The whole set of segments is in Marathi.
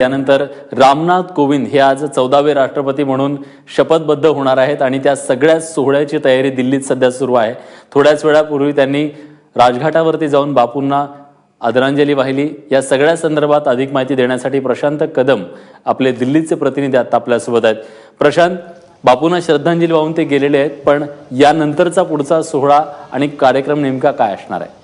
त्यानंतर रामनाथ कोविंद हे आज 14वे राष्ट्रपती म्हणून शपथबद्ध होणार आहेत आणि त्या सगळ्या सोहळ्याची तयारी दिल्लीत सध्या सुरू आहे। थोड्याच वेळापूर्वी त्यांनी राजघाटावरती जाऊन बापूंना आदरांजली वाहिली। या सगळ्या संदर्भात अधिक माहिती देण्यासाठी प्रशांत कदम आपले दिल्लीचे प्रतिनिधी आता आपल्यासोबत आहेत। प्रशांत, बापूंना श्रद्धांजली वाहून ते गेलेले आहेत, पण यानंतरचा पुढचा सोहळा आणि कार्यक्रम नेमका काय असणार आहे?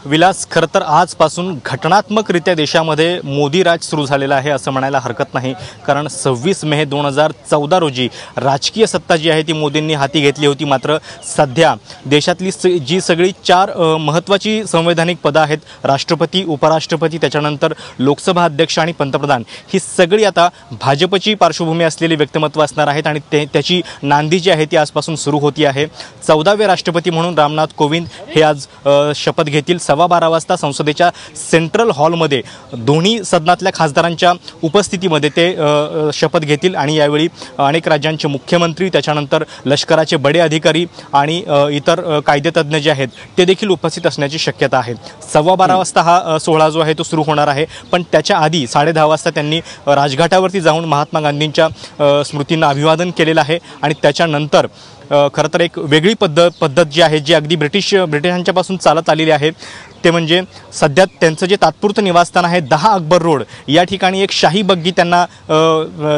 विलास, खरं तर आजपासून घटनात्मकरित्या देशामध्ये मोदी राज सुरू झालेला आहे असं म्हणायला हरकत नाही। कारण 26 मे 2014 रोजी राजकीय सत्ता जी आहे ती मोदींनी हाती घेतली होती। मात्र सध्या देशातली जी सगळी 4 महत्त्वाची संवैधानिक पदं आहेत, राष्ट्रपती, उपराष्ट्रपती, त्याच्यानंतर लोकसभा अध्यक्ष आणि पंतप्रधान, ही सगळी आता भाजपची पार्श्वभूमी असलेली व्यक्तिमत्व असणार आहेत आणि त्याची नांदी जी आहे ती आजपासून सुरू होती आहे। 14वे राष्ट्रपती म्हणून रामनाथ कोविंद हे आज शपथ घेतील। 12:15 वाजता संसदेच्या सेंट्रल हॉलमध्ये दोन्ही सदनातल्या खासदारांच्या उपस्थितीमध्ये ते शपथ घेतील आणि यावेळी अनेक राज्यांचे मुख्यमंत्री, त्याच्यानंतर लष्कराचे बडे अधिकारी आणि इतर कायदेतज्ञ जे आहेत ते देखील उपस्थित असण्याची शक्यता आहे। 12:15 वाजता हा सोहळा जो आहे तो सुरू होणार आहे, पण त्याच्या आधी 10:30 वाजता त्यांनी राजघाटावरती जाऊन महात्मा गांधींच्या स्मृतींना अभिवादन केलेलं आहे आणि त्याच्यानंतर खरं तर एक वेगळी पद्धत जी आहे, जी अगदी ब्रिटिशांच्यापासून चालत आलेली आहे, ते म्हणजे सध्या त्यांचं जे तात्पुरतं निवासस्थान आहे 10 अकबर रोड या ठिकाणी एक शाही बग्गी त्यांना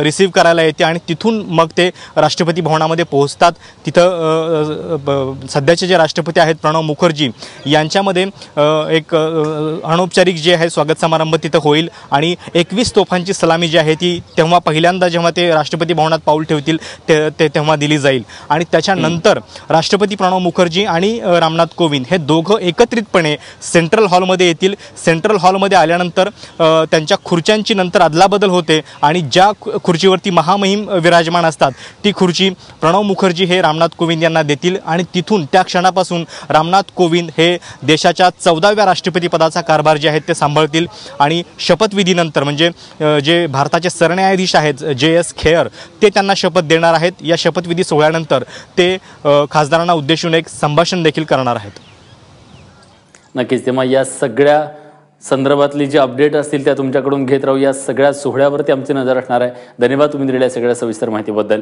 रिसीव्ह करायला येते आणि तिथून मग ते राष्ट्रपती भवनामध्ये पोहोचतात। तिथं सध्याचे जे राष्ट्रपती आहेत प्रणव मुखर्जी यांच्यामध्ये एक अनौपचारिक जे आहे स्वागत समारंभ तिथं होईल आणि 21 तोफांची सलामी जी आहे ती तेव्हा पहिल्यांदा जेव्हा ते राष्ट्रपती भवनात पाऊल ठेवतील तेव्हा दिली जाईल आणि त्याच्यानंतर राष्ट्रपती प्रणव मुखर्जी आणि रामनाथ कोविंद हे दोघं एकत्रितपणे सेंट्रल हॉलमध्ये येतील। सेंट्रल हॉलमध्ये आल्यानंतर त्यांच्या खुर्च्यांची नंतर अदलाबदल होते आणि ज्या खुर्चीवरती महामहिम विराजमान असतात ती खुर्ची प्रणव मुखर्जी हे रामनाथ कोविंद यांना देतील आणि तिथून त्या क्षणापासून रामनाथ कोविंद हे देशाच्या 14व्या राष्ट्रपती पदाचा कारभार जे आहे ते सांभाळतील आणि शपथविधीनंतर म्हणजे जे भारताचे सरन्यायाधीश आहेत JS खेयर ते त्यांना शपथ देणार आहेत। या शपथविधी सोहळ्यानंतर ते खासदारांना उद्देशून एक संभाषण देखील करणार आहेत। नक्कीच, तेव्हा या सगळ्या संदर्भातली जी अपडेट असतील त्या तुमच्याकडून घेत राहू। या सगळ्या सोहळ्यावरती आमची नजर असणार आहे। धन्यवाद तुम्ही दिलेल्या सगळ्या सविस्तर माहितीबद्दल।